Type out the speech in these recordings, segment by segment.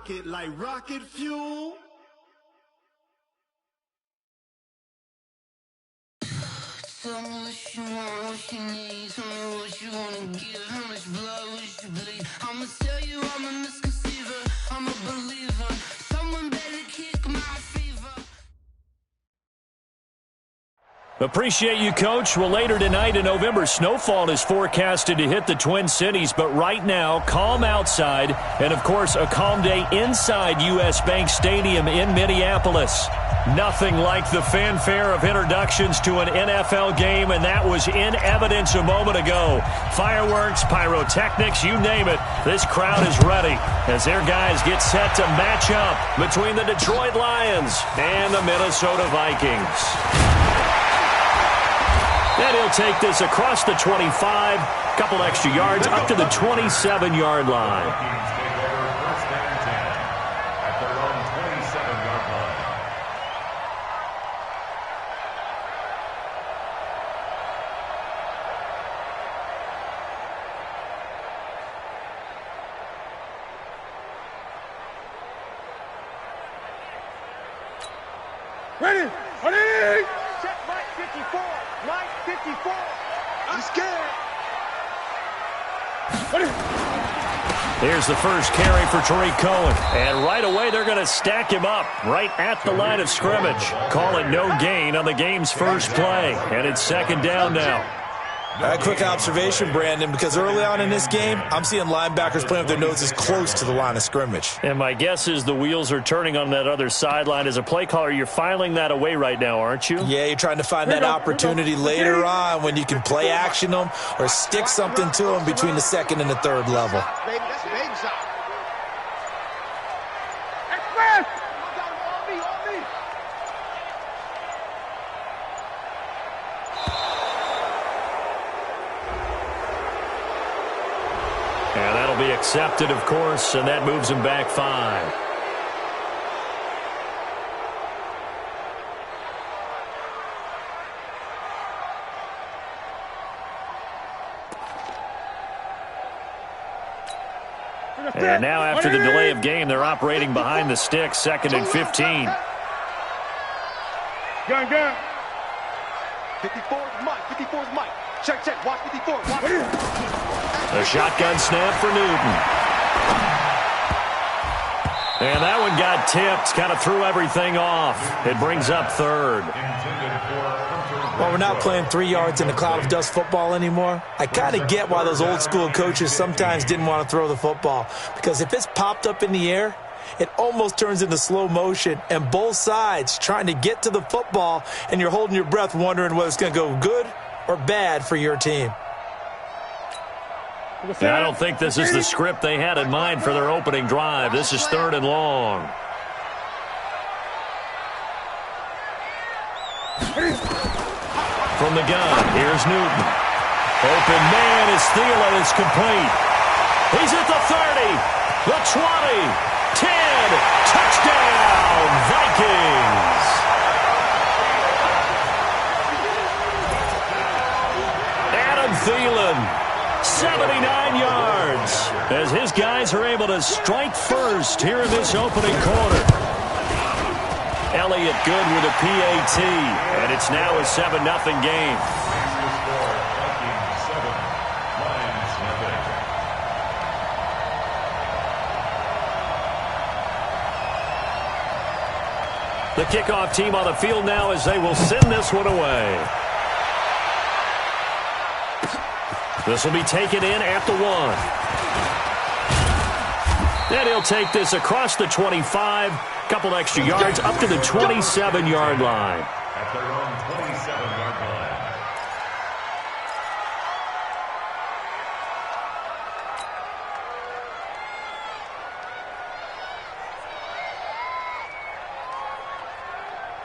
rocket like rocket fuel. Tell me what you want, what you need. Tell me what you wanna give. How much blood would you bleed? I'ma tell you I'm a misconceiver. I'm a believer. Someone better kick my fever. Appreciate you, Coach. Well, later tonight in November, snowfall is forecasted to hit the Twin Cities. But right now, calm outside. And, of course, a calm day inside U.S. Bank Stadium in Minneapolis. Nothing like the fanfare of introductions to an NFL game, and that was in evidence a moment ago. Fireworks, pyrotechnics, you name it. This crowd is ready as their guys get set to match up between the Detroit Lions and the Minnesota Vikings. And he'll take this across the 25, couple extra yards up to the 27-yard line. Ready! Ready! Check Mike 54. Mike 54. I'm scared. Ready! Here's the first carry for Tariq Cohen. And right away, they're going to stack him up right at the line of scrimmage. Call it no gain on the game's first play. And it's second down now. A quick observation, Brandon, because early on in this game, I'm seeing linebackers playing with their noses close to the line of scrimmage. And my guess is the wheels are turning on that other sideline. As a play caller, you're filing that away right now, aren't you? Yeah, you're trying to find that opportunity later on when you can play action them or stick something to them between the second and the third level. Baby, that's a big shot. And that'll be accepted, of course, and that moves him back 5. And now after the delay of game, they're operating behind the sticks, 2nd and 15. Gun. 54 is Mike. 54 is Mike. Check. Watch 54. Watch. A shotgun snap for Newton. And that one got tipped, kind of threw everything off. It brings up 3rd. While we're not playing 3 yards in a cloud of dust football anymore, I kind of get why those old school coaches sometimes didn't want to throw the football. Because if it's popped up in the air, it almost turns into slow motion, and both sides trying to get to the football, and you're holding your breath wondering whether it's going to go good or bad for your team. I don't think this is the script they had in mind for their opening drive. This is 3rd and long. From the gun, here's Newton. Open man is Thielen. It's complete. He's at the 30, the 20, 10. Touchdown, Vikings. Adam Thielen. 79 yards as his guys are able to strike first here in this opening quarter. Elliott good with a PAT, and it's now a 7-0 game. The kickoff team on the field now as they will send this one away. This will be taken in at the 1. And he'll take this across the 25. Couple extra yards up to the 27-yard line. At their own 27-yard line.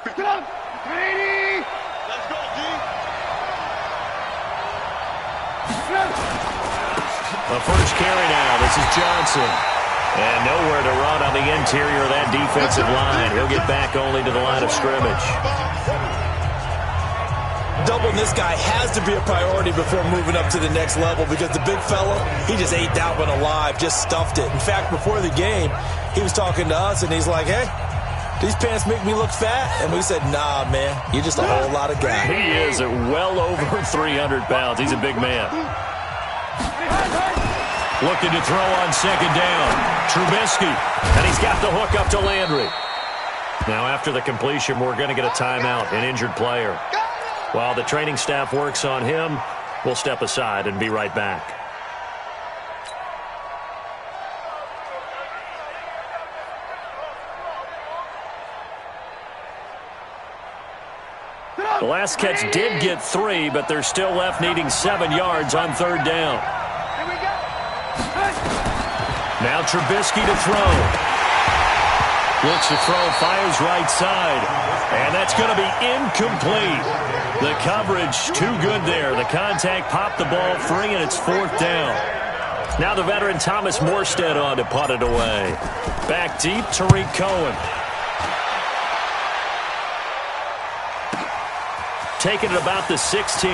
Pick it up. Ready. Let's go, D. The first carry now. This is Johnson. And nowhere to run on the interior of that defensive line. He'll get back only to the line of scrimmage. Doubling this guy has to be a priority before moving up to the next level because the big fella, he just ate that one alive, just stuffed it. In fact, before the game, he was talking to us, and he's like, hey, these pants make me look fat? And we said, nah, man, you're just a whole lot of guy. He is at well over 300 pounds. He's a big man. Looking to throw on second down. Trubisky, and he's got the hook up to Landry. Now, after the completion, we're going to get a timeout, an injured player. While the training staff works on him, we'll step aside and be right back. The last catch did get 3, but they're still left needing 7 yards on third down. Now Trubisky to throw. Looks to throw, fires right side. And that's going to be incomplete. The coverage too good there. The contact popped the ball free, and it's fourth down. Now the veteran Thomas Morstead on to punt it away. Back deep, Tariq Cohen. Taking it about the 16.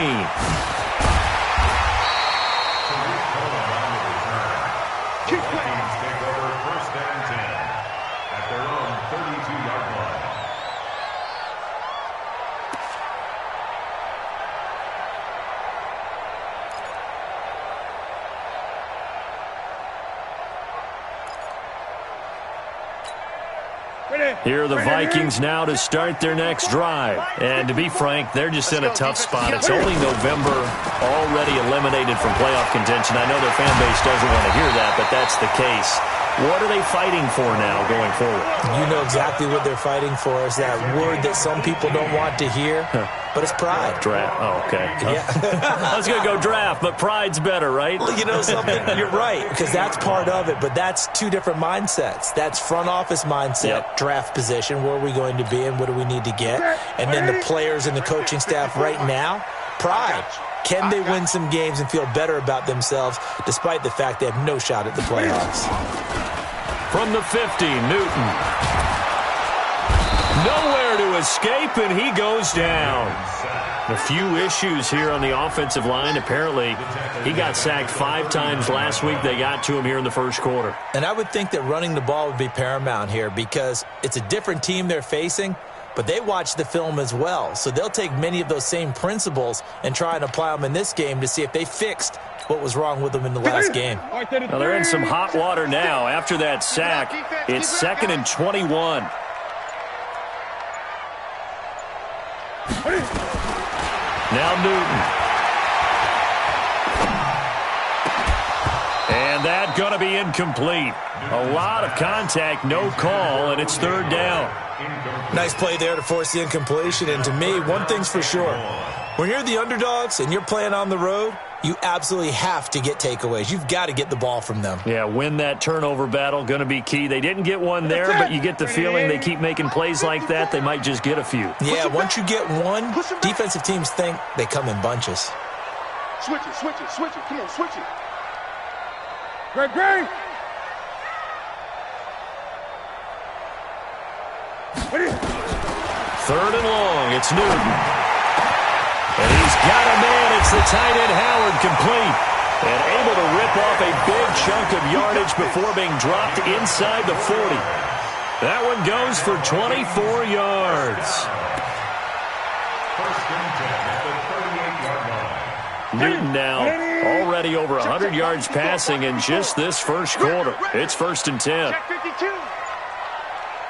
Vikings take over first and 10 at their own 32-yard line. Here are the Vikings now to start their next drive. And to be frank, they're just in a tough spot. It's only November, already eliminated from playoff contention. I know their fan base doesn't want to hear that, but that's the case. What are they fighting for now going forward? You know exactly what they're fighting for. Is that word that some people don't want to hear, but it's pride. Draft. Oh, okay. Yeah. I was going to go draft, but pride's better, right? You know something? You're right, because that's part of it, but that's two different mindsets. That's front office mindset, draft position, where are we going to be and what do we need to get? And then the players and the coaching staff right now, pride. Can they win some games and feel better about themselves despite the fact they have no shot at the playoffs? From the 50, Newton. Nowhere to escape, and he goes down. A few issues here on the offensive line. Apparently, he got sacked 5 times last week. They got to him here in the first quarter. And I would think that running the ball would be paramount here because it's a different team they're facing, but they watch the film as well. So they'll take many of those same principles and try and apply them in this game to see if they fixed what was wrong with them in the last game. Well, they're in some hot water now. After that sack, it's 2nd and 21. Now Newton. And that's going to be incomplete. A lot of contact, no call, and it's third down. Nice play there to force the incompletion. And to me, one thing's for sure. When you're the underdogs and you're playing on the road, you absolutely have to get takeaways. You've got to get the ball from them. Yeah, win that turnover battle, going to be key. They didn't get one there, but you get the feeling they keep making plays like that, they might just get a few. Yeah, once you get one, defensive teams think they come in bunches. Switch it, switch it, switch it. Come on, switch it. Greg. Third and long, it's Newton. And he's got a man. It's the tight end Howard, complete. And able to rip off a big chunk of yardage before being dropped inside the 40. That one goes for 24 yards. First and 10 at the 38-yard line. Newton now already over 100 yards passing in just this first quarter. It's 1st and 10. Check 52.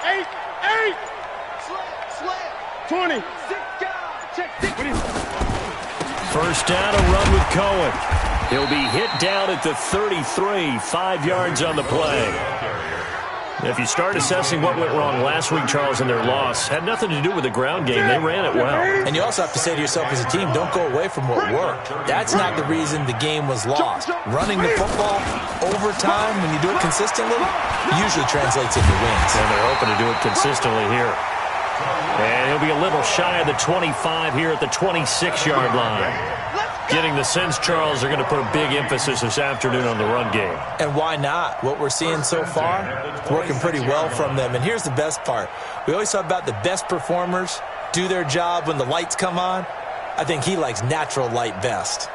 8. Slam. 20. Check 60. First down, a run with Cohen. He'll be hit down at the 33, 5 yards on the play. If you start assessing what went wrong last week, Charles, in their loss, had nothing to do with the ground game. They ran it well. And you also have to say to yourself as a team, don't go away from what worked. That's not the reason the game was lost. Running the football over time, when you do it consistently, usually translates into wins. And they're hoping to do it consistently here. And he'll be a little shy of the 25 here at the 26-yard line. Getting the sense, Charles, they're going to put a big emphasis this afternoon on the run game. And why not? What we're seeing so far, working pretty well from them. And here's the best part. We always talk about the best performers do their job when the lights come on. I think he likes natural light best.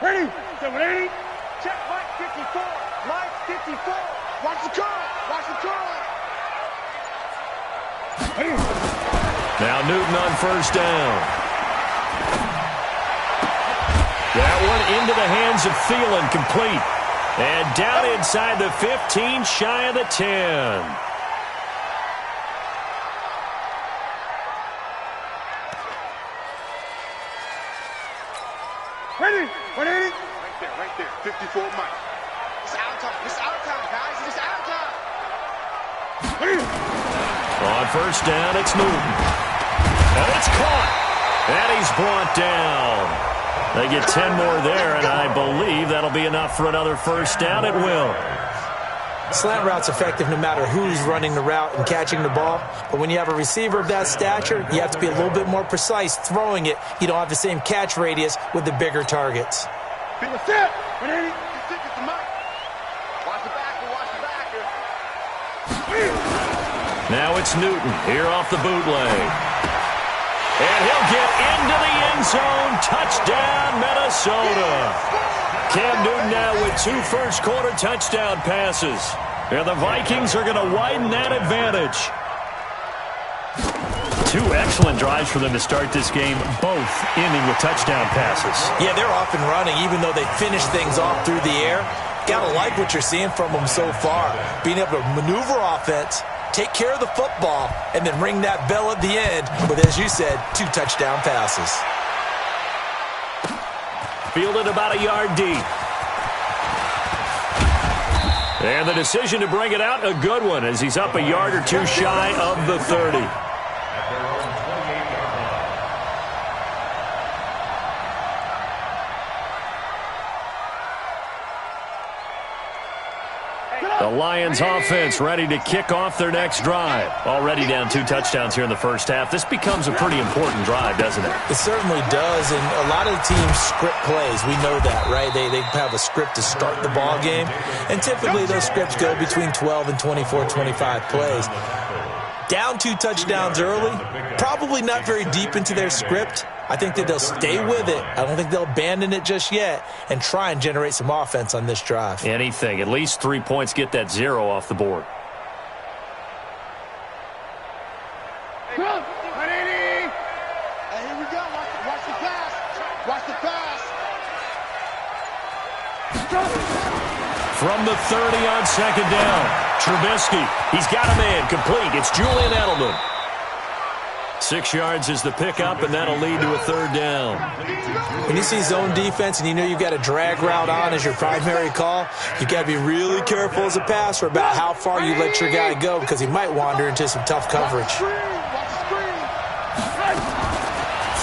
Ready? 780. Check Mike 54. Mike 54. Watch the curl. Watch the curl. Now Newton on first down. That one into the hands of Thielen, complete. And down inside the 15, shy of the 10. Ready? 180. Right there. 54 Mike. It's out of time. It's out of time, guys. It's out of time. On first down, it's Newton. And it's caught. And he's brought down. They get 10 more there, and I believe that'll be enough for another first down. It will. Slant route's effective no matter who's running the route and catching the ball. But when you have a receiver of that stature, you have to be a little bit more precise throwing it. You don't have the same catch radius with the bigger targets. Watch the back. Watch the back. Now it's Newton here off the bootleg. And he'll get into the end zone. Touchdown, Minnesota. Cam Newton now with 2 first-quarter touchdown passes. And the Vikings are going to widen that advantage. 2 excellent drives for them to start this game, both ending with touchdown passes. Yeah, they're off and running, even though they finish things off through the air. Gotta like what you're seeing from them so far. Being able to maneuver offense, take care of the football, and then ring that bell at the end with, as you said, 2 touchdown passes. Fielded about a yard deep. And the decision to bring it out, a good one, as he's up a yard or 2 shy of the 30. The Lions offense ready to kick off their next drive. Already down 2 touchdowns here in the first half. This becomes a pretty important drive, doesn't it? It certainly does, and a lot of the teams script plays. We know that, right? They have a script to start the ball game, and typically those scripts go between 12 and 24, 25 plays. Down 2 touchdowns early, probably not very deep into their script. I think that they'll stay with it. I don't think they'll abandon it just yet and try and generate some offense on this drive. Anything. At least 3 points, get that 0 off the board. Hey, 180. Hey, here we go. Watch the pass. Watch the pass. From the 30 on second down, Trubisky. He's got a man complete. It's Julian Edelman. 6 yards is the pickup, and that'll lead to a 3rd down. When you see zone defense and you know you've got a drag route on as your primary call, you've got to be really careful as a passer about how far you let your guy go because he might wander into some tough coverage.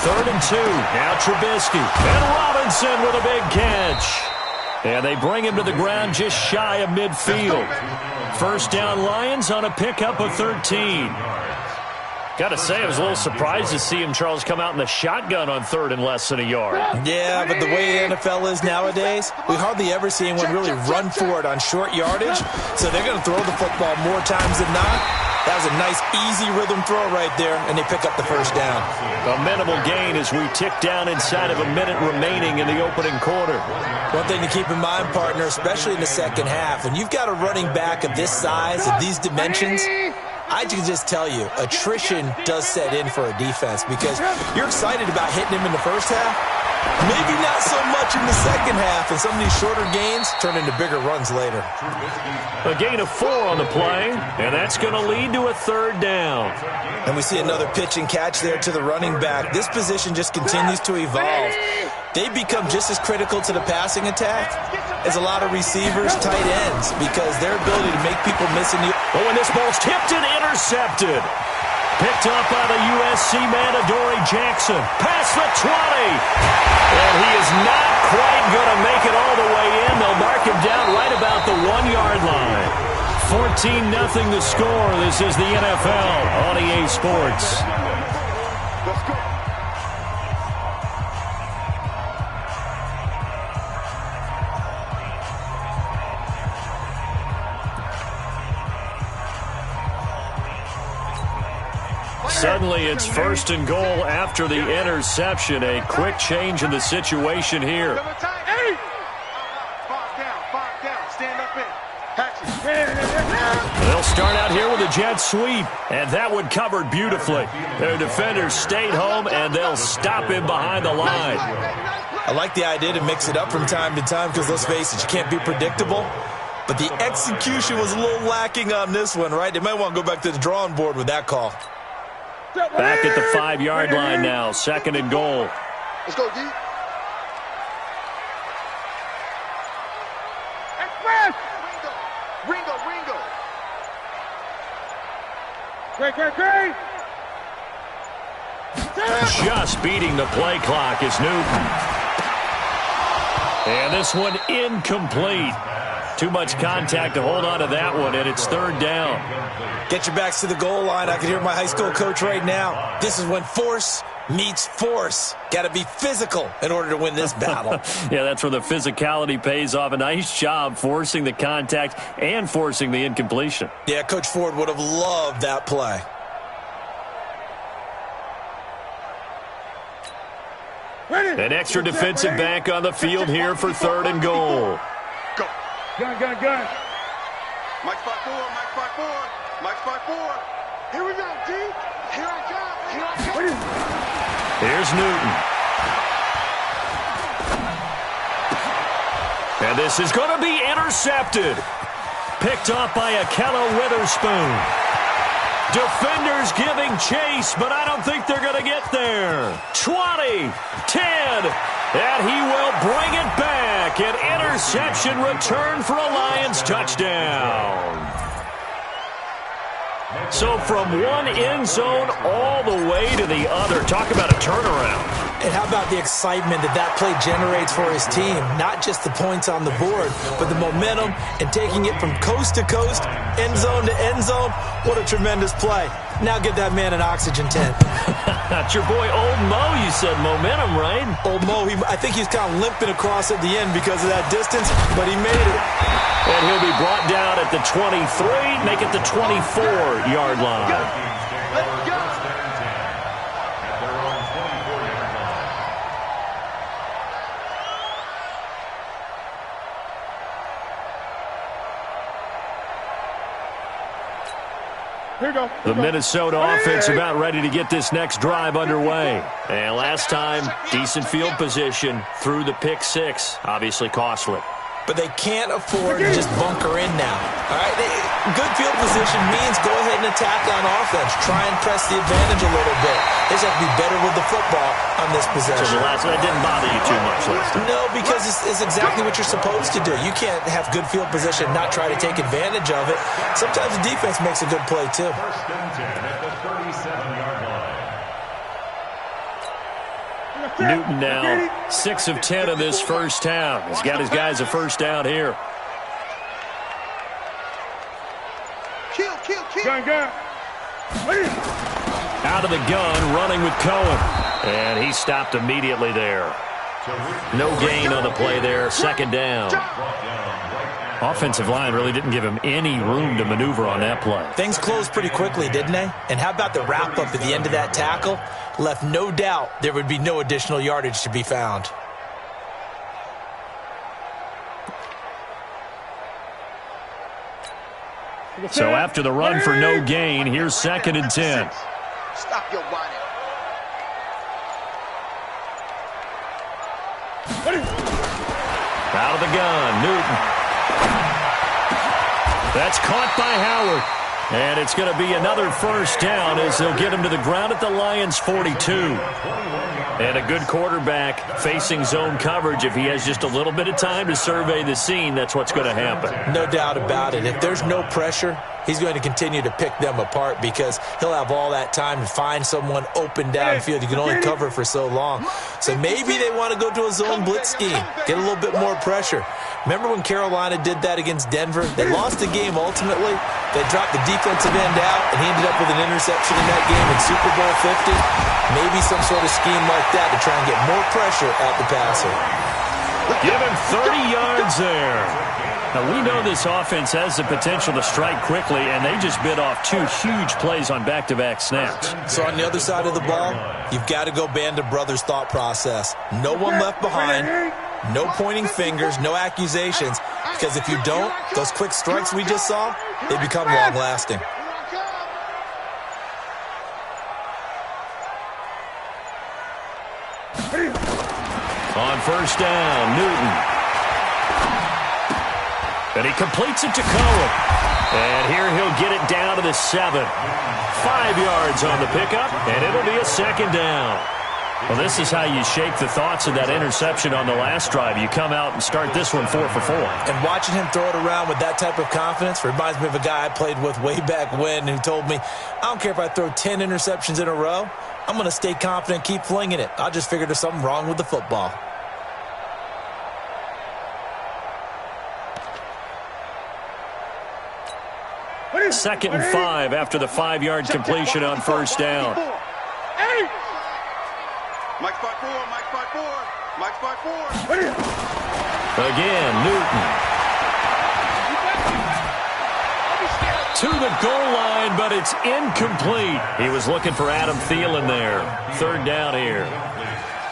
3rd and 2. Now Trubisky. And Robinson with a big catch. And they bring him to the ground just shy of midfield. First down Lions on a pickup of 13. Got to say, I was a little surprised to see him, Charles, come out in the shotgun on 3rd and less than a yard. Yeah, but the way the NFL is nowadays, we hardly ever see anyone really run for it on short yardage. So they're going to throw the football more times than not. That was a nice, easy rhythm throw right there, and they pick up the first down. A minimal gain as we tick down inside of a minute remaining in the opening quarter. One thing to keep in mind, partner, especially in the second half, when you've got a running back of this size, of these dimensions, I can just tell you, attrition does set in for a defense because you're excited about hitting him in the first half. Maybe not so much in the second half, and some of these shorter gains turn into bigger runs later. A gain of 4 on the play, and that's going to lead to a 3rd down. And we see another pitch and catch there to the running back. This position just continues to evolve. They become just as critical to the passing attack as a lot of receivers, tight ends, because their ability to make people miss in the... Oh, and this ball's tipped and intercepted. Picked up by the USC man, Adoree Jackson. Past the 20. And he is not quite going to make it all the way in. They'll mark him down right about the 1-yard line. 14-0 the score. This is the NFL on EA Sports. Let's go. Suddenly it's 1st and goal after the interception. A quick change in the situation here. They'll start out here with a jet sweep, and that one covered beautifully. Their defenders stayed home, and they'll stop him behind the line. I like the idea to mix it up from time to time because, let's face it, you can't be predictable. But the execution was a little lacking on this one, right? They might want to go back to the drawing board with that call. Back at the 5-yard line now, 2nd and goal. Let's go, D. Ringo. Great. Just beating the play clock is Newton. And this one incomplete. Too much contact to hold on to that one, and it's 3rd down. Get your backs to the goal line. I can hear my high school coach right now. This is when force meets force. Got to be physical in order to win this battle. Yeah, that's where the physicality pays off. A nice job forcing the contact and forcing the incompletion. Yeah, Coach Ford would have loved that play. An extra defensive back on the field here for 3rd and goal. Go. Gun. Mike 5-4. Mike 5-4. Here we go, D. Here I come. Here's Newton. And this is going to be intercepted. Picked off by Akello Witherspoon. Defenders giving chase, but I don't think they're going to get there. 20, 10, and he will bring it back. An interception return for a Lions touchdown. So from one end zone all the way to the other. Talk about a turnaround. And how about the excitement that play generates for his team? Not just the points on the board, but the momentum and taking it from coast to coast, end zone to end zone. What a tremendous play. Now get that man an oxygen tent. That's your boy Old Mo. You said momentum, right? Old Mo, I think he's kind of limping across at the end because of that distance, but he made it. And he'll be brought down at the 23, make it the 24-yard line. Let's go. The Minnesota offense about ready to get this next drive underway. And last time, decent field position through the pick 6. Obviously costly. But they can't afford to just bunker in now. All right, good field position means go ahead and attack on offense. Try and press the advantage a little bit. They just have to be better with the football on this possession. So the last one, it didn't bother you too much last time. No, because it's exactly what you're supposed to do. You can't have good field position and not try to take advantage of it. Sometimes the defense makes a good play, too. 1st and 10 at the 37-yard line. Newton now 6 of 10 in this first half. He's got his guys a first down here. Kill. Gun. Out of the gun, running with Cohen. And he stopped immediately there. No gain on the play there, 2nd down. Offensive line really didn't give him any room to maneuver on that play. Things closed pretty quickly, didn't they? And how about the wrap-up at the end of that tackle? Left no doubt there would be no additional yardage to be found. So after the run for no gain, here's 2nd and 10. Stop your body. Out of the gun, Newton. That's caught by Howard. And it's going to be another first down as they'll get him to the ground at the Lions' 42. And a good quarterback facing zone coverage. If he has just a little bit of time to survey the scene, that's what's going to happen. No doubt about it. If there's no pressure, he's going to continue to pick them apart because he'll have all that time to find someone open downfield. You can only cover for so long. So maybe they want to go to a zone blitz scheme, get a little bit more pressure. Remember when Carolina did that against Denver? They lost the game ultimately. They dropped the defensive end out, and he ended up with an interception in that game in Super Bowl 50. Maybe some sort of scheme like that to try and get more pressure at the passer. Give him 30 yards there. Now, we know this offense has the potential to strike quickly, and they just bit off 2 huge plays on back-to-back snaps. So on the other side of the ball, you've got to go Band of Brothers thought process. No one left behind, no pointing fingers, no accusations, because if you don't, those quick strikes we just saw, they become long-lasting. On first down, Newton. And he completes it to Cohen. And here he'll get it down to the 7. 5 yards on the pickup, and it'll be a second down. Well, this is how you shake the thoughts of that interception on the last drive. You come out and start this one 4 for 4. And watching him throw it around with that type of confidence reminds me of a guy I played with way back when who told me, I don't care if I throw 10 interceptions in a row. I'm going to stay confident and keep flinging it. I just figured there's something wrong with the football. Second and 5 after the 5-yard completion on first down. Mike 5-4, Mike 5-4, Mike 5-4. Again, Newton. To the goal line, but it's incomplete. He was looking for Adam Thielen there. Third down here.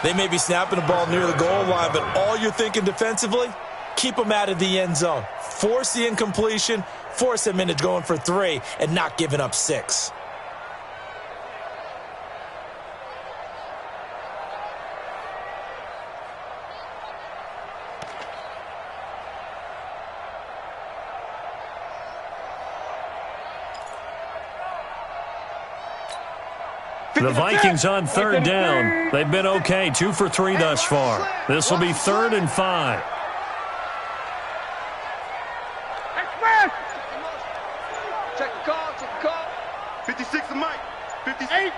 They may be snapping the ball near the goal line, but all you're thinking defensively, keep them out of the end zone. Force the incompletion, force them into going for 3, and not giving up 6. The Vikings on third down. They've been okay, 2 for 3 thus far. This will be 3rd and 5. Check the call, check the call. 56 of Mike. 58.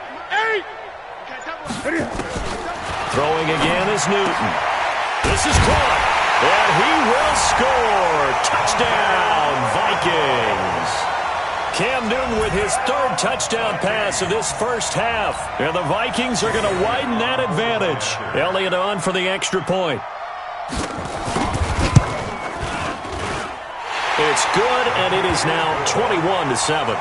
Throwing again is Newton. This is caught, and he will score. Touchdown, Vikings. Cam Newton with his 3rd touchdown pass of this first half. And the Vikings are going to widen that advantage. Elliott on for the extra point. It's good, and it is now 21-7.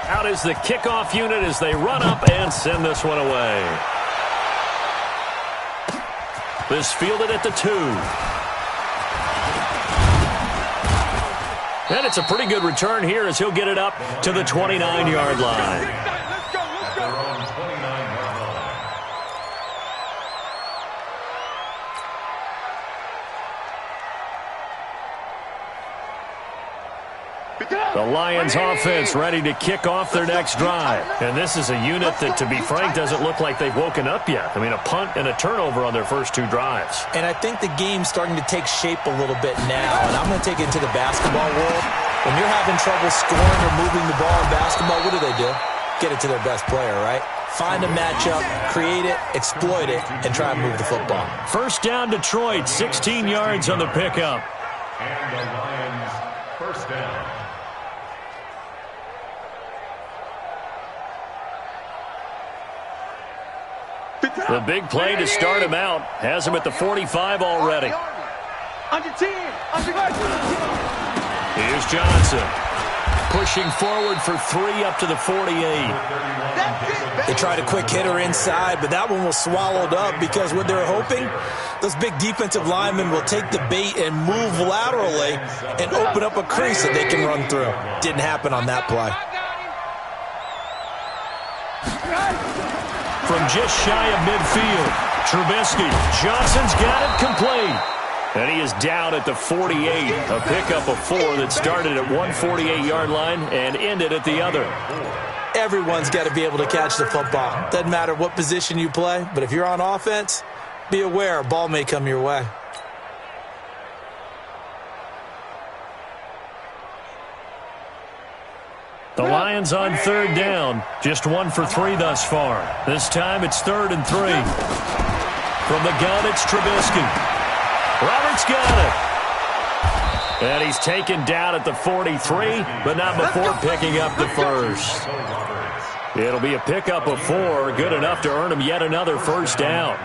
Out is the kickoff unit as they run up and send this one away. This fielded at the 2. And it's a pretty good return here as he'll get it up to the 29-yard line. Let's go, let's go. The Lions offense ready to kick off their next drive. And this is a unit that, to be frank, doesn't look like they've woken up yet. I mean, a punt and a turnover on their first 2 drives. And I think the game's starting to take shape a little bit now. And I'm going to take it to the basketball world. When you're having trouble scoring or moving the ball in basketball, what do? Get it to their best player, right? Find a matchup, create it, exploit it, and try and move the football. First down, Detroit, 16 yards on the pickup. And the Lions first down. The big play to start him out has him at the 45 already. Under 10. Here's Johnson. Pushing forward for 3 up to the 48. They tried a quick hitter inside, but that one was swallowed up because what they're hoping, those big defensive linemen will take the bait and move laterally and open up a crease that they can run through. Didn't happen on that play. From just shy of midfield, Trubisky. Johnson's got it complete. And he is down at the 48. A pickup of 4 that started at 148-yard line and ended at the other. Everyone's got to be able to catch the football. Doesn't matter what position you play, but if you're on offense, be aware a ball may come your way. The Lions on third down. Just 1 for 3 thus far. This time it's 3rd and 3. From the gun, it's Trubisky. Roberts got it. And he's taken down at the 43, but not before picking up the first. It'll be a pickup of 4, good enough to earn him yet another first down.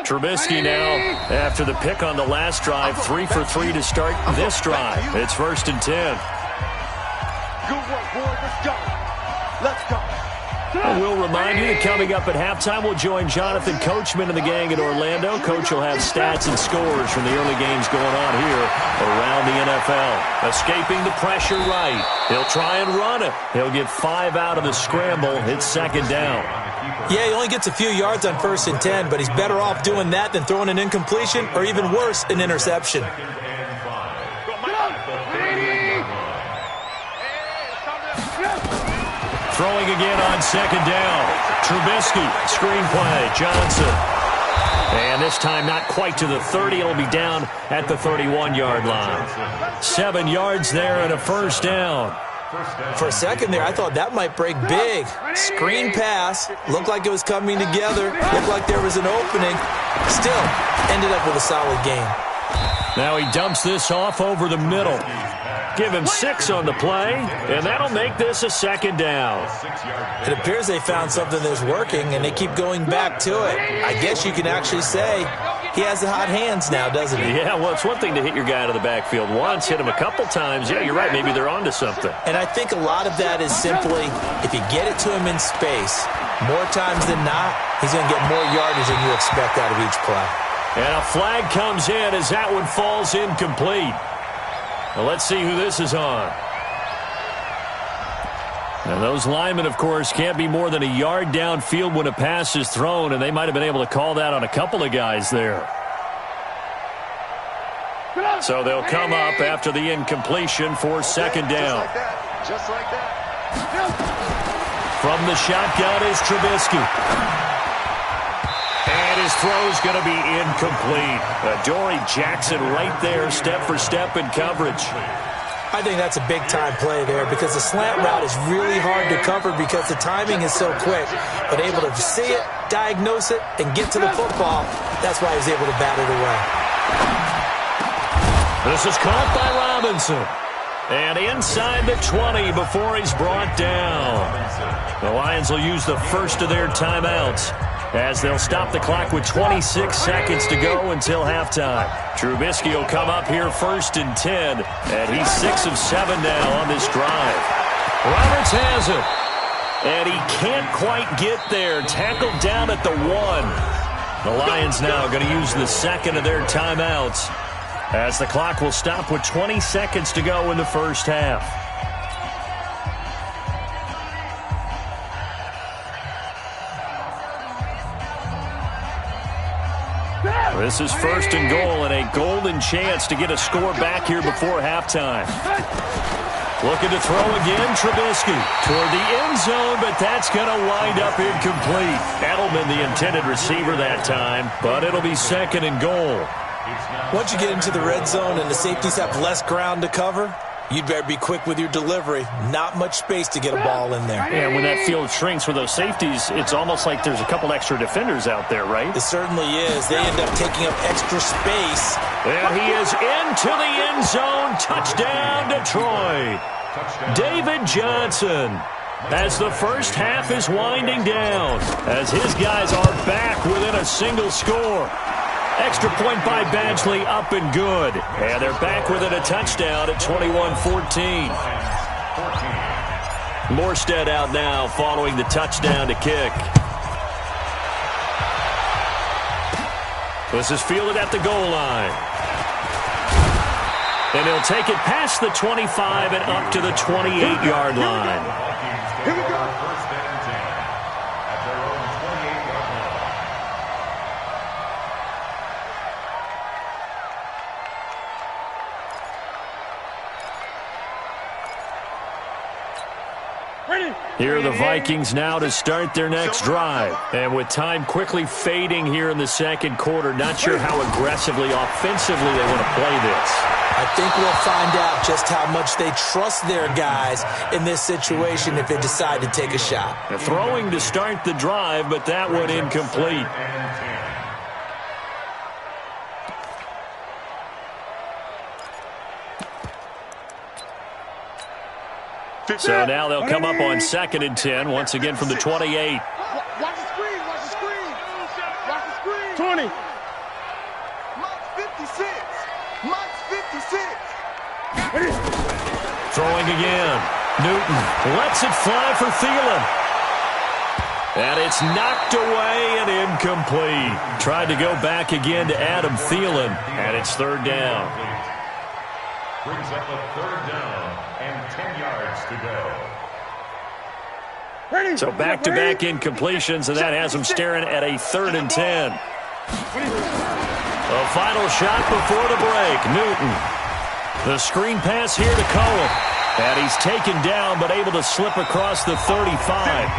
Trubisky now, after the pick on the last drive, 3 for 3 to start this drive. It's 1st and 10. Good work, boy. Let's go. Let's go. We'll remind you that coming up at halftime, we'll join Jonathan Coachman and the gang in Orlando. Coach will have stats and scores from the early games going on here around the NFL. Escaping the pressure right. He'll try and run it. He'll get 5 out of the scramble. It's 2nd down. Yeah, he only gets a few yards on 1st and 10, but he's better off doing that than throwing an incompletion or even worse, an interception. Throwing again on 2nd down. Trubisky, screenplay, Johnson. And this time not quite to the 30. It'll be down at the 31-yard line. 7 yards there and a first down. For a second there, I thought that might break big. Screen pass. Looked like it was coming together. Looked like there was an opening. Still, ended up with a solid game. Now he dumps this off over the middle. Give him 6 on the play, and that'll make this a 2nd down. It appears they found something that's working, and they keep going back to it. I guess you can actually say he has the hot hands now, doesn't he? Yeah, well, it's one thing to hit your guy out of the backfield once, hit him a couple times. Yeah, you're right. Maybe they're onto something. And I think a lot of that is simply if you get it to him in space, more times than not, he's going to get more yardage than you expect out of each play. And a flag comes in as that one falls incomplete. Well, let's see who this is on. And those linemen, of course, can't be more than a yard downfield when a pass is thrown, and they might have been able to call that on a couple of guys there. So they'll come up after the incompletion for 2nd down. Just like that. From the shotgun is Trubisky. And his throw's going to be incomplete. Adoree Jackson right there, step for step in coverage. I think that's a big-time play there because the slant route is really hard to cover because the timing is so quick. But able to see it, diagnose it, and get to the football, that's why he was able to bat it away. This is caught by Robinson. And inside the 20 before he's brought down. The Lions will use the first of their timeouts as they'll stop the clock with 26 seconds to go until halftime. Trubisky will come up here 1st and 10, and he's 6 of 7 now on this drive. Roberts has it, and he can't quite get there. Tackled down at the 1. The Lions now going to use the second of their timeouts as the clock will stop with 20 seconds to go in the first half. This is 1st and goal and a golden chance to get a score back here before halftime. Looking to throw again, Trubisky toward the end zone, but that's going to wind up incomplete. Edelman, the intended receiver that time, but it'll be 2nd and goal. Once you get into the red zone and the safeties have less ground to cover, you'd better be quick with your delivery. Not much space to get a ball in there. Yeah, when that field shrinks with those safeties, it's almost like there's a couple extra defenders out there, right? It certainly is. They end up taking up extra space. And he is into the end zone. Touchdown, Detroit. David Johnson, as the first half is winding down, as his guys are back within a single score. Extra point by Badgley, up and good. And they're back within a touchdown at 21-14. Morstead out now following the touchdown to kick. This is fielded at the goal line. And he'll take it past the 25 and up to the 28-yard line. Here we go. Here are the Vikings now to start their next drive. And with time quickly fading here in the second quarter, not sure how aggressively, offensively they want to play this. I think we'll find out just how much they trust their guys in this situation if they decide to take a shot. They're throwing to start the drive, but that one incomplete. So now they'll come up on 2nd and 10, once again from the 28. Watch the screen, watch the screen. Watch the screen. 20. Monk's 56. Monk's 56. Throwing again. Newton lets it fly for Thielen. And it's knocked away and incomplete. Tried to go back again to Adam Thielen, and it's 3rd down. Brings up a 3rd down and 10 yards to go. So back-to-back incompletions, and that has them staring at a 3rd and 10. A final shot before the break. Newton. The screen pass here to Cohen. And he's taken down, but able to slip across the 35.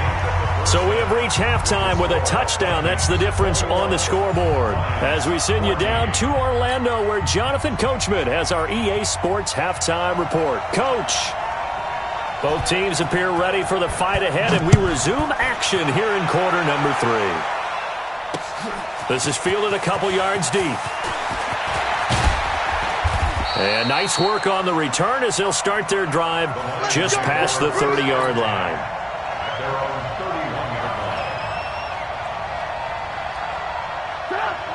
So we have reached halftime with a touchdown. That's the difference on the scoreboard. As we send you down to Orlando, where Jonathan Coachman has our EA Sports halftime report. Coach. Both teams appear ready for the fight ahead, and we resume action here in quarter number 3. This is fielded a couple yards deep. And nice work on the return as they'll start their drive just past the 30-yard line.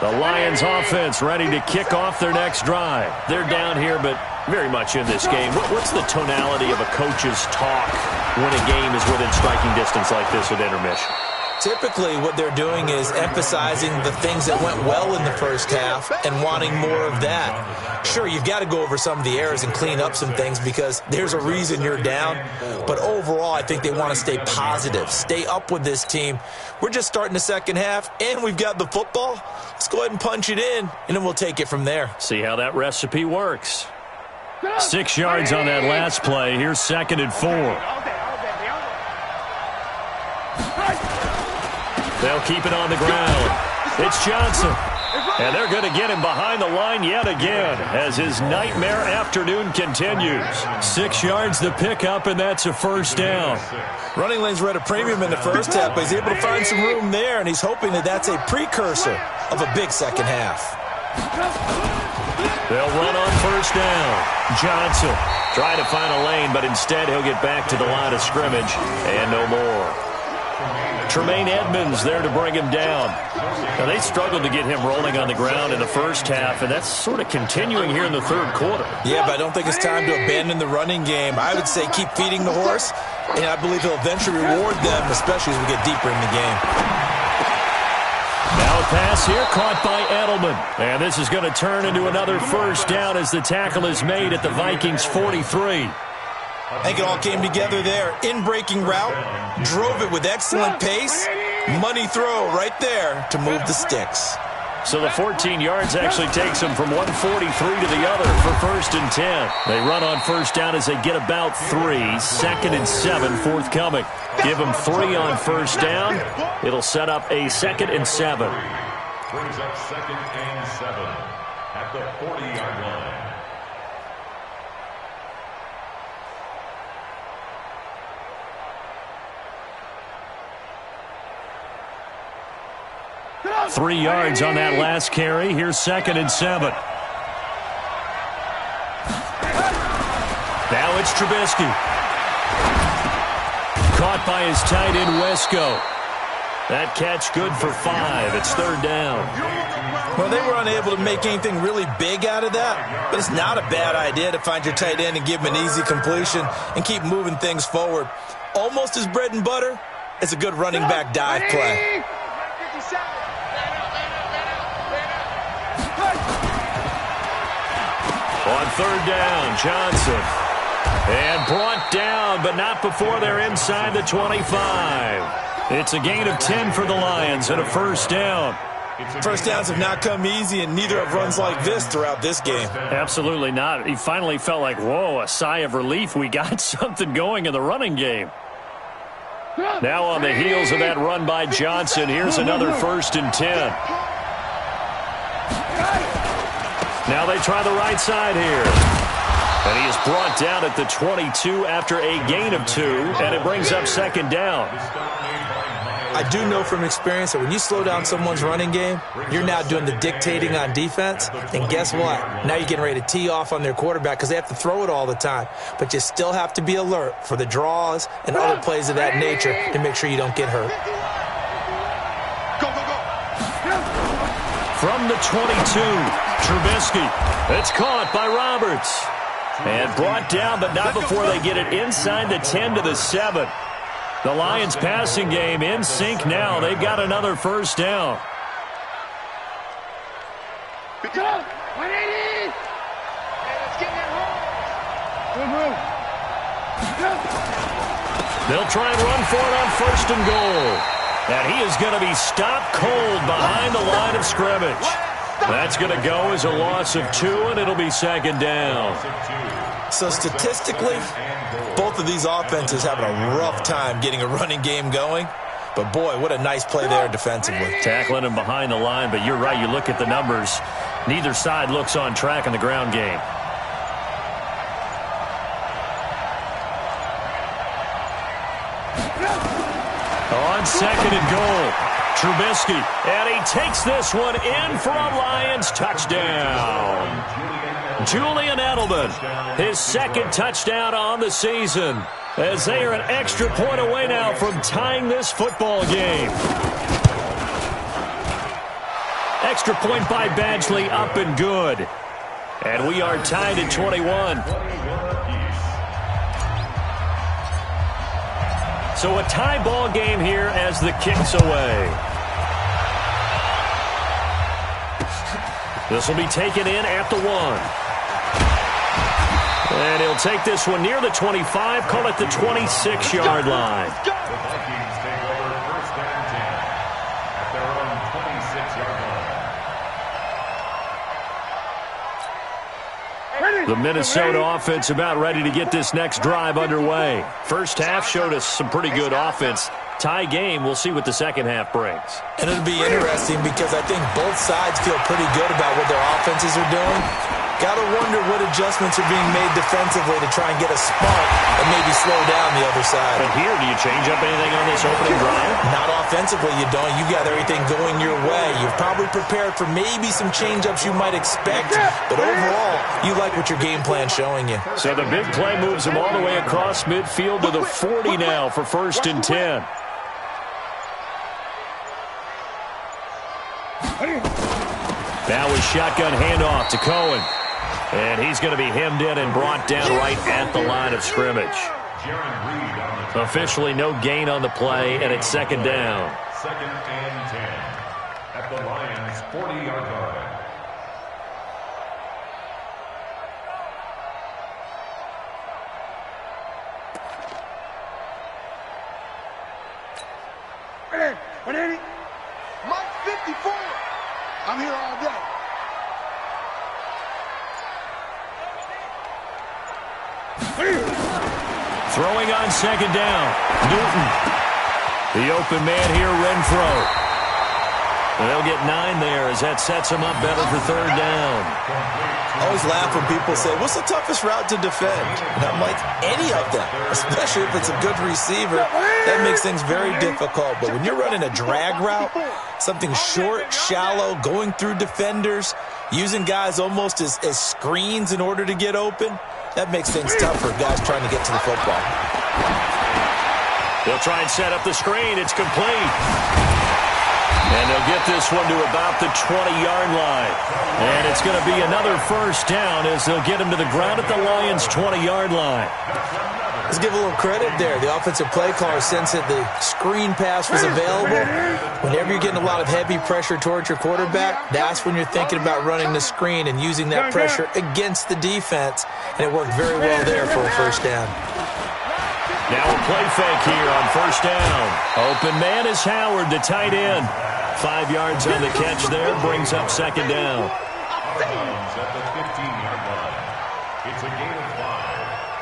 The Lions offense ready to kick off their next drive. They're down here, but very much in this game. What's the tonality of a coach's talk when a game is within striking distance like this at intermission? Typically, what they're doing is emphasizing the things that went well in the first half and wanting more of that. Sure, you've got to go over some of the errors and clean up some things because there's a reason you're down. But overall, I think they want to stay positive, stay up with this team. We're just starting the second half, and we've got the football. Let's go ahead and punch it in, and then we'll take it from there. See how that recipe works. 6 yards on that last play. Here's 2nd and 4. They'll keep it on the ground. It's Johnson. And they're going to get him behind the line yet again as his nightmare afternoon continues. 6 yards the pickup, and that's a 1st down. Running lanes were at a premium in the first half, but he's able to find some room there, and he's hoping that that's a precursor of a big second half. They'll run on 1st down. Johnson trying to find a lane, but instead he'll get back to the line of scrimmage and no more. Tremaine Edmonds there to bring him down. Now, they struggled to get him rolling on the ground in the first half, and that's sort of continuing here in the 3rd quarter. Yeah, but I don't think it's time to abandon the running game. I would say keep feeding the horse, and I believe he'll eventually reward them, especially as we get deeper in the game. Now a pass here caught by Edelman. And this is going to turn into another 1st down as the tackle is made at the Vikings 43. I think it all came together there. In-breaking route, drove it with excellent pace. Money throw right there to move the sticks. So the 14 yards actually takes them from 143 to the other for 1st and 10. They run on 1st down as they get about 3. 2nd and 7 forthcoming. Give them 3 on 1st down. It'll set up a 2nd and 7. Brings up 2nd and 7 at the 40-yard line. Three yards on that last carry. Here's 2nd and 7. Now it's Trubisky. Caught by his tight end, Wesco. That catch good for 5. It's 3rd down. Well, they were unable to make anything really big out of that, but it's not a bad idea to find your tight end and give him an easy completion and keep moving things forward. Almost as bread and butter as a good running back dive play. On 3rd down, Johnson. And brought down, but not before they're inside the 25. It's a gain of 10 for the Lions and a 1st down. First downs have not come easy, and neither have runs like this throughout this game. Absolutely not. He finally felt like, whoa, a sigh of relief. We got something going in the running game. Now on the heels of that run by Johnson, here's another 1st and 10. Now they try the right side here. And he is brought down at the 22 after a gain of 2, and it brings up 2nd down. I do know from experience that when you slow down someone's running game, you're now doing the dictating on defense. And guess what? Now you're getting ready to tee off on their quarterback because they have to throw it all the time. But you still have to be alert for the draws and other plays of that nature to make sure you don't get hurt. From the 22, Trubisky. It's caught by Roberts. And brought down, but not before they get it inside the 10 to the 7. The Lions passing game in sync now. They've got another first down. Pick it up. 180. Hey, let's get that home. They'll try and run for it on first and goal. And he is going to be stopped cold behind the line of scrimmage. That's going to go as a loss of 2, and it'll be second down. So statistically, both of these offenses having a rough time getting a running game going. But, boy, what a nice play there defensively. Tackling him behind the line, but you're right. You look at the numbers. Neither side looks on track in the ground game. On second and goal. Trubisky, and he takes this one in for a Lions touchdown. Julian Edelman, his second touchdown on the season, as they are an extra point away now from tying this football game. Extra point by Badgley, up and good. And we are tied at 21. So a tie ball game here as the kick's away. This will be taken in at the 1. And he'll take this one near the 25, call it the 26-yard line. The Vikings take over first and 10 at their own 26-yard line. The Minnesota offense about ready to get this next drive underway. First half showed us some pretty good offense. Tie game, we'll see what the second half brings. And it'll be interesting because I think both sides feel pretty good about what their offenses are doing. Got to wonder what adjustments are being made defensively to try and get a spark and maybe slow down the other side. But here, do you change up anything on this opening drive? Not offensively, you don't. You got everything going your way. You've probably prepared for maybe some change-ups you might expect, but overall, you like what your game plan's showing you. So the big play moves him all the way across midfield to the 40 now for first and 10. Now a shotgun handoff to Cohen. And he's going to be hemmed in and brought down right at the line of scrimmage. Officially no gain on the play, and it's second down. Second and 10 at the Lions' 40-yard line. Hey, 180. Mike 54. I'm here all day. Throwing on second down. Newton. The open man here, Renfro. And they'll get 9 there as that sets him up better for third down. I always laugh when people say, what's the toughest route to defend? And I'm like, any of them, especially if it's a good receiver. That makes things very difficult. But when you're running a drag route, something short, shallow, going through defenders, using guys almost as screens in order to get open, that makes things tough for guys trying to get to the football. They'll try and set up the screen. It's complete. And they'll get this one to about the 20-yard line. And it's going to be another first down as they'll get him to the ground at the Lions' 20-yard line. Let's give a little credit there. The offensive play caller sensed that the screen pass was available. Whenever you're getting a lot of heavy pressure towards your quarterback, that's when you're thinking about running the screen and using that pressure against the defense. And it worked very well there for a first down. Now a play fake here on first down. Open man is Howard, the tight end. 5 yards on the catch there, brings up second down. Lions at the 15-yard line. It's a gain of 5.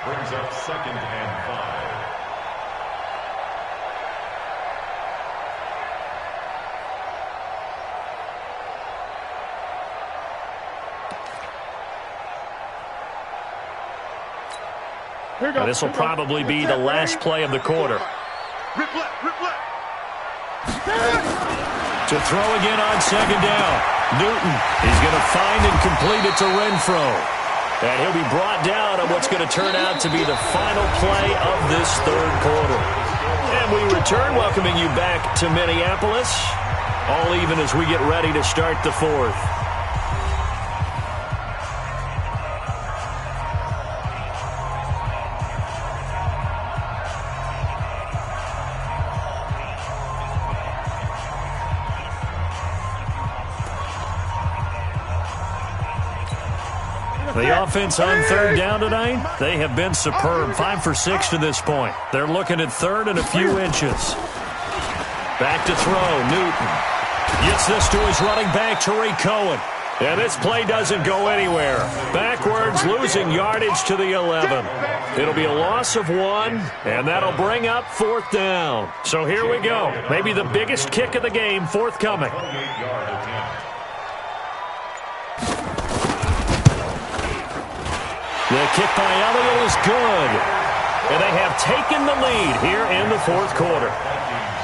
Brings up second and 5. This will probably be the last play of the quarter. Rip left, rip left. To throw again on second down. Newton is going to find and complete it to Renfro. And he'll be brought down on what's going to turn out to be the final play of this third quarter. And we return, welcoming you back to Minneapolis. All even as we get ready to start the fourth. The offense on third down tonight, they have been superb. 5 for 6 to this point. They're looking at third and a few inches. Back to throw, Newton. Gets this to his running back, Tariq Cohen. And this play doesn't go anywhere. Backwards, losing yardage to the 11. It'll be a loss of 1, and that'll bring up fourth down. So here we go. Maybe the biggest kick of the game forthcoming. The kick by Elliott is good. And they have taken the lead here in the fourth quarter.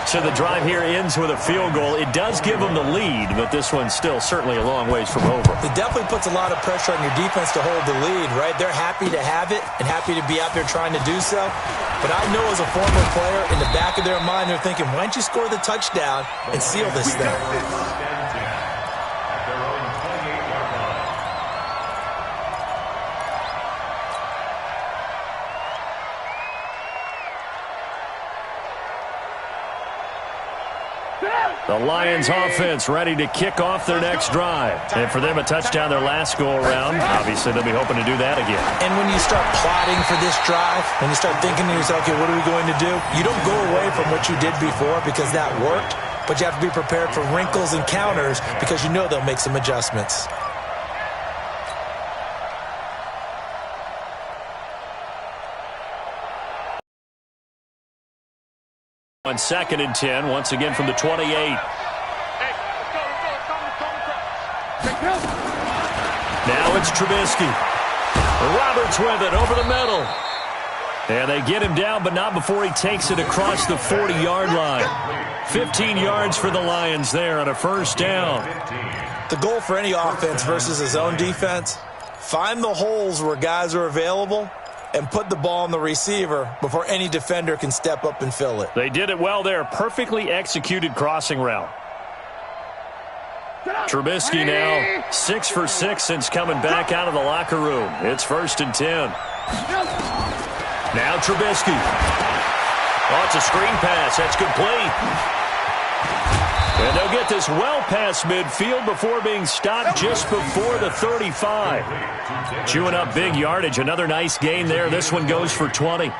So the drive here ends with a field goal. It does give them the lead, but this one's still certainly a long ways from over. It definitely puts a lot of pressure on your defense to hold the lead, right? They're happy to have it and happy to be out there trying to do so. But I know as a former player, in the back of their mind, they're thinking, why don't you score the touchdown and seal this thing? The Lions offense ready to kick off their next drive. And for them, a touchdown their last go-around. Obviously, they'll be hoping to do that again. And when you start plotting for this drive, when you start thinking to yourself, okay, what are we going to do? You don't go away from what you did before because that worked, but you have to be prepared for wrinkles and counters because you know they'll make some adjustments. On 2nd and 10, once again from the 28. Now it's Trubisky. Roberts with it over the middle. And they get him down, but not before he takes it across the 40-yard line. 15 yards for the Lions there on a first down. The goal for any offense versus his own defense, find the holes where guys are available and put the ball on the receiver before any defender can step up and fill it. They did it well there. Perfectly executed crossing route. Trubisky now 6 for 6 since coming back out of the locker room. It's 1st and 10. Now Trubisky. Oh, it's a screen pass. That's complete. And they'll get this well past midfield before being stopped just before the 35. Chewing up big yardage. Another nice gain there. This one goes for 20.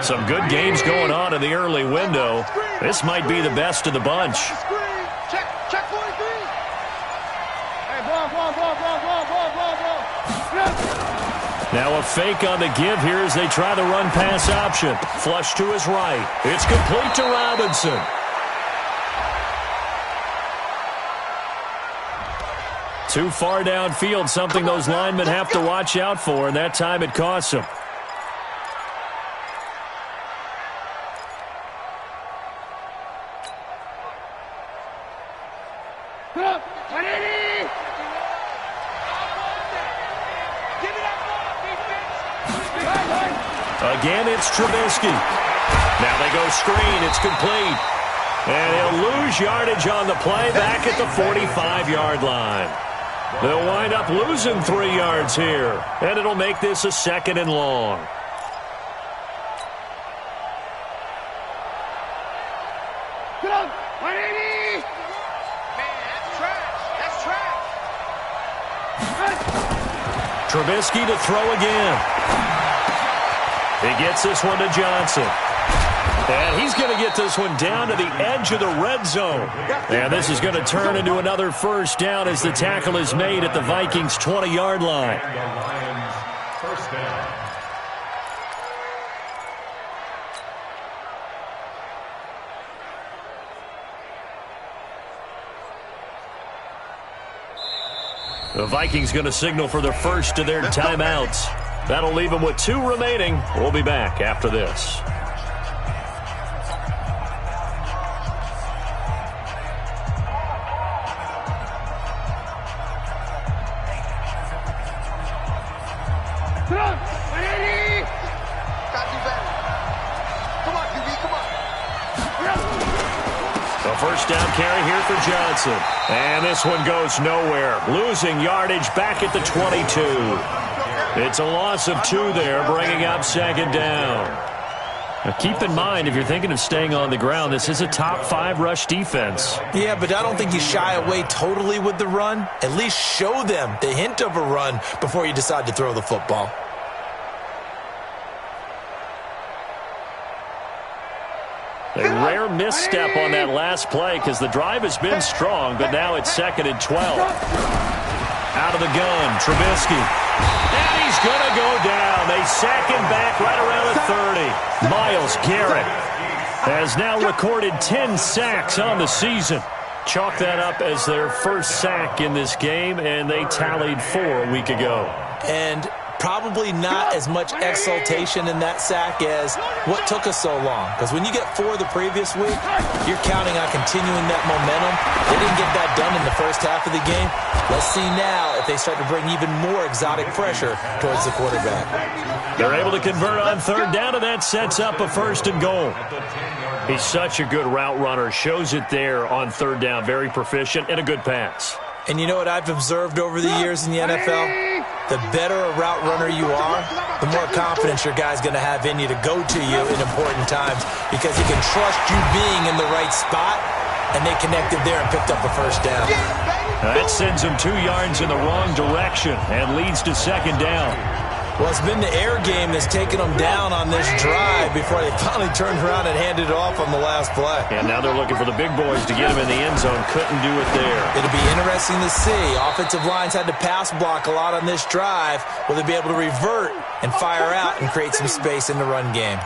Some good games going on in the early window. This might be the best of the bunch. Check 43. Hey, ball. Now a fake on the give here as they try the run pass option. Flush to his right. It's complete to Robinson. Too far downfield, something those linemen have to watch out for, and that time it costs them. Again, it's Trubisky. Now they go screen. It's complete. And he'll lose yardage on the play back at the 45-yard line. They'll wind up losing 3 yards here, and it'll make this a 2nd and long. Get up, 180. Man, that's trash. Trubisky to throw again. He gets this one to Johnson. And he's going to get this one down to the edge of the red zone. And this is going to turn into another first down as the tackle is made at the Vikings' 20-yard line. First down. The Vikings going to signal for the first of their timeouts. That'll leave them with 2 remaining. We'll be back after this. 180. Gotta do better. Come on, QB, come on. The first down carry here for Johnson. And this one goes nowhere. Losing yardage back at the 22. It's a loss of 2 there, bringing up second down. Now keep in mind, if you're thinking of staying on the ground, this is a top 5 rush defense. Yeah, but I don't think you shy away totally with the run. At least show them the hint of a run before you decide to throw the football. A rare misstep on that last play because the drive has been strong, but now it's 2nd and 12. Out of the gun, Trubisky. And he's going to go down. They sack him back right around the 30. Myles Garrett has now recorded 10 sacks on the season. Chalk that up as their first sack in this game, and they tallied 4 a week ago. And probably not as much exultation in that sack as what took us so long. Because when you get 4 the previous week, you're counting on continuing that momentum. They didn't get that done in the first half of the game. Let's see now if they start to bring even more exotic pressure towards the quarterback. They're able to convert on 3rd down, and that sets up a 1st and goal. He's such a good route runner. Shows it there on 3rd down. Very proficient and a good pass. And you know what I've observed over the years in the NFL? The better a route runner you are, the more confidence your guy's going to have in you to go to you in important times because he can trust you being in the right spot, and they connected there and picked up a 1st down. That sends him 2 yards in the wrong direction and leads to 2nd down. Well, it's been the air game that's taken them down on this drive before they finally turned around and handed it off on the last play. And now they're looking for the big boys to get him in the end zone. Couldn't do it there. It'll be interesting to see. Offensive lines had to pass block a lot on this drive. Will they be able to revert and fire out and create some space in the run game?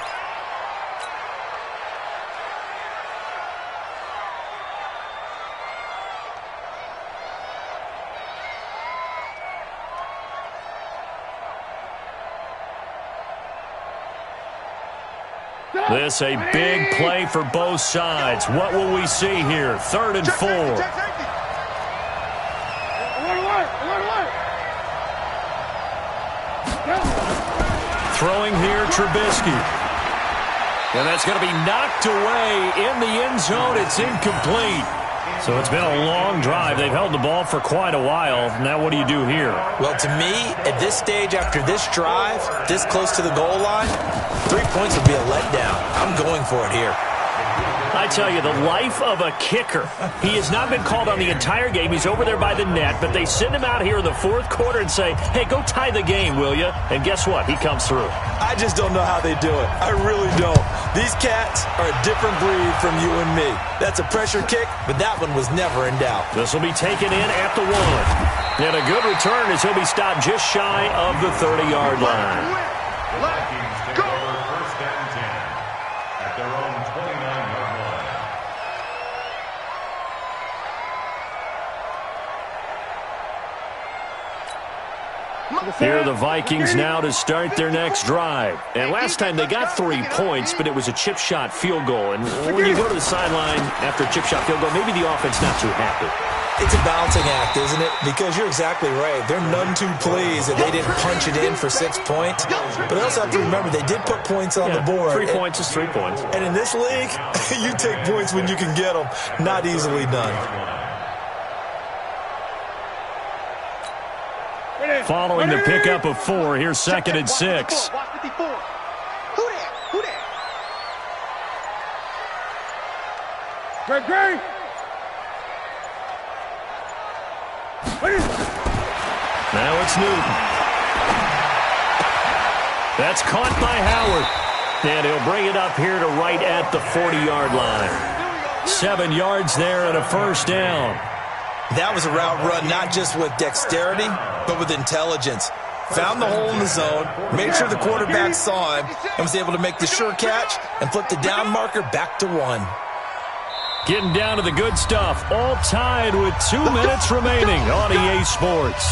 This a big play for both sides. What will we see here? 3rd and 4. Throwing here, Trubisky. And that's going to be knocked away in the end zone. It's incomplete. So it's been a long drive. They've held the ball for quite a while. Now what do you do here? Well, to me, at this stage after this drive, this close to the goal line, 3 points would be a letdown. I'm going for it here. I tell you, the life of a kicker. He has not been called on the entire game. He's over there by the net, but they send him out here in the 4th quarter and say, hey, go tie the game, will you? And guess what? He comes through. I just don't know how they do it. I really don't. These cats are a different breed from you and me. That's a pressure kick, but that one was never in doubt. This will be taken in at the 1. And a good return as he'll be stopped just shy of the 30-yard line. Vikings take over 1st and 10 at their own 29-yard line. Here are the Vikings now to start their next drive. And last time they got 3 points, but it was a chip shot field goal. And when you go to the sideline after a chip shot field goal, maybe the offense not too happy. It's a balancing act, isn't it? Because you're exactly right. They're none too pleased that they didn't punch it in for 6 points. But they also have to remember they did put points on the board. 3 points is 3 points. And in this league, you take points when you can get them. Not easily done. Following the pickup of 4, here's 2nd and 6. Who there? Great. Now it's Newton. That's caught by Howard. And he'll bring it up here to right at the 40-yard line. 7 yards there and a 1st down. That was a route run not just with dexterity, but with intelligence. Found the hole in the zone, made sure the quarterback saw him, and was able to make the sure catch and flip the down marker back to 1. Getting down to the good stuff. All tied with 2 minutes remaining on EA Sports.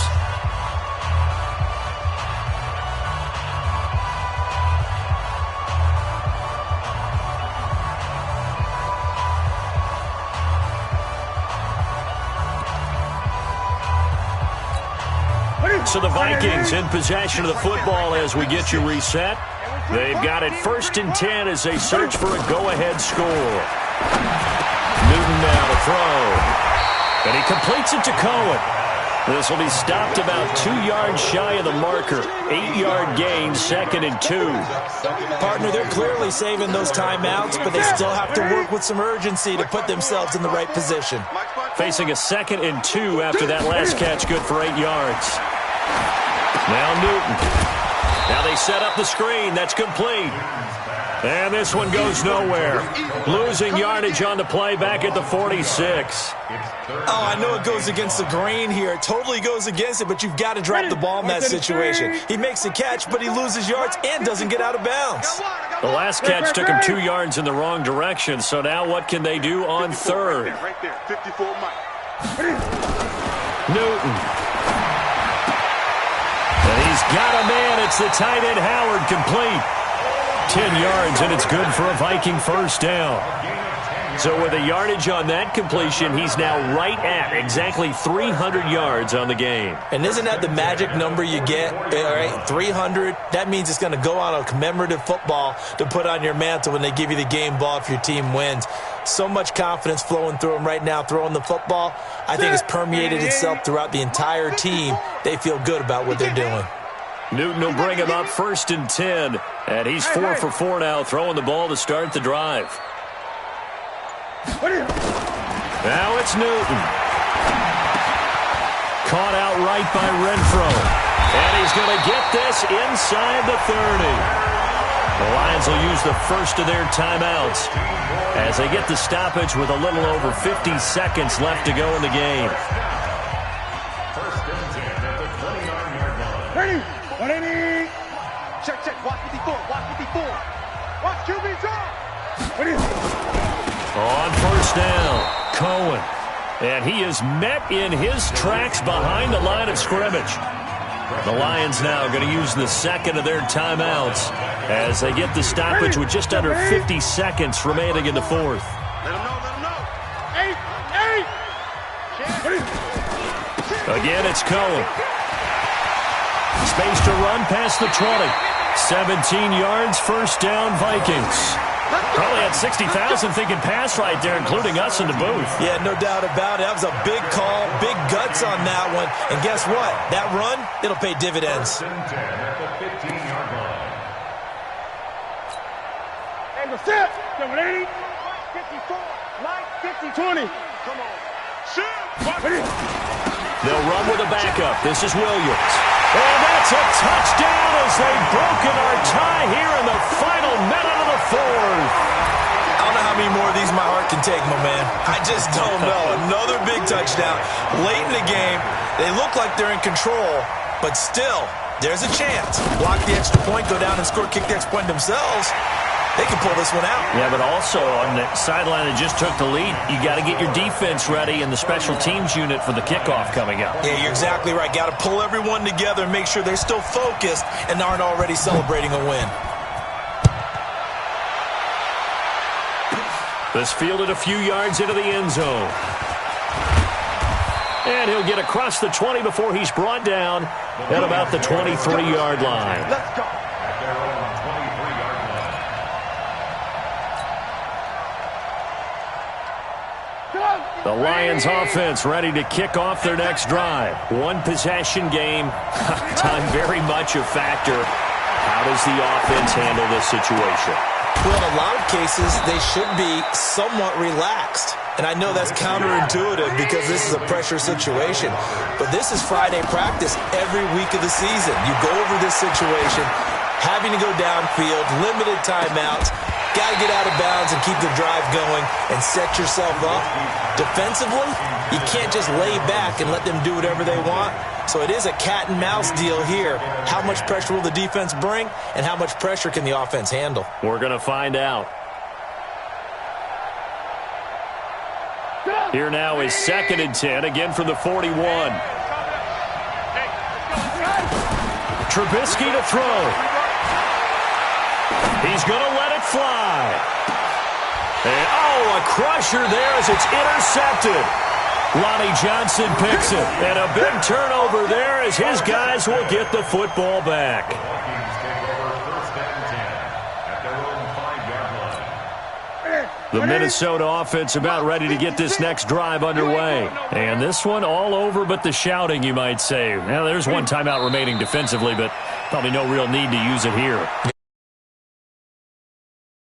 So the Vikings in possession of the football as we get you reset. They've got it 1st and 10 as they search for a go-ahead score. Newton now to throw. And he completes it to Cohen. This will be stopped about 2 yards shy of the marker. 8-yard gain, 2nd and 2. Partner, they're clearly saving those timeouts, but they still have to work with some urgency to put themselves in the right position. Facing a 2nd and 2 after that last catch, good for 8 yards. Now Newton. Now they set up the screen. That's complete. And this one goes nowhere. Losing yardage on the play back at the 46. Oh, I know it goes against the grain here. It totally goes against it, but you've got to drop the ball in that situation. He makes a catch, but he loses yards and doesn't get out of bounds. The last catch took him 2 yards in the wrong direction, so now what can they do on 3rd? Newton. And he's got a man. It's the tight end Howard, complete. 10 yards, and it's good for a Viking 1st down. So with a yardage on that completion, he's now right at exactly 300 yards on the game. And isn't that the magic number you get? All right, 300. That means it's going to go on a commemorative football to put on your mantle when they give you the game ball if your team wins. So much confidence flowing through him right now throwing the football. I think it's permeated itself throughout the entire team. They feel good about what they're doing. Newton will bring him up 1st and 10. And he's 4 for 4 now, throwing the ball to start the drive. Now it's Newton. Caught out right by Renfro. And he's going to get this inside the 30. The Lions will use the first of their timeouts as they get the stoppage with a little over 50 seconds left to go in the game. 1st and 10 at the 29-yard line. Ready? 180. Check, check. Watch 54. Watch 54. Watch QB draw. On 1st down, Cohen. And he is met in his tracks behind the line of scrimmage. The Lions now going to use the 2nd of their timeouts as they get the stoppage with just under 50 seconds remaining in the 4th. Let him know. Let him know. 8. Again, it's Cohen. Space to run past the 20. 17 yards, 1st down, Vikings. Probably had 60,000 thinking pass right there, including us in the booth. Yeah, no doubt about it. That was a big call, big guts on that one. And guess what? That run, it'll pay dividends. 1st and 10 at the 15-yard line. And the set. 780. 54. Light 50. 20. Come on. Shoot. They'll run with a backup. This is Williams. And that's a touchdown as they've broken our tie here in the final minute of the 4th. I don't know how many more of these my heart can take, my man. I just don't know. Another big touchdown. Late in the game, they look like they're in control, but still, there's a chance. Block the extra point, go down and score, kick the extra point themselves. They can pull this one out. Yeah, but also on the sideline that just took the lead, you got to get your defense ready and the special teams unit for the kickoff coming up. Yeah, you're exactly right. Got to pull everyone together and make sure they're still focused and aren't already celebrating a win. This fielded a few yards into the end zone. And he'll get across the 20 before he's brought down at about the 23-yard line. Let's go. At their own 23-yard line. The Lions offense ready to kick off their next drive. One possession game. Time very much a factor. How does the offense handle this situation? Well, in a lot of cases, they should be somewhat relaxed. And I know that's counterintuitive because this is a pressure situation. But this is Friday practice every week of the season. You go over this situation, having to go downfield, limited timeouts, got to get out of bounds and keep the drive going and set yourself up. Defensively, you can't just lay back and let them do whatever they want. So it is a cat and mouse deal here. How much pressure will the defense bring and how much pressure can the offense handle? We're going to find out. Here now is 2nd and 10, again from the 41. Trubisky to throw. He's going to let it fly. And, oh, a crusher there as it's intercepted. Lonnie Johnson picks it. And a big turnover there as his guys will get the football back. The Vikings take over 1st and 10 at their own 5-yard line. The Minnesota offense about ready to get this next drive underway. And this one all over but the shouting, you might say. Now, there's one timeout remaining defensively, but probably no real need to use it here.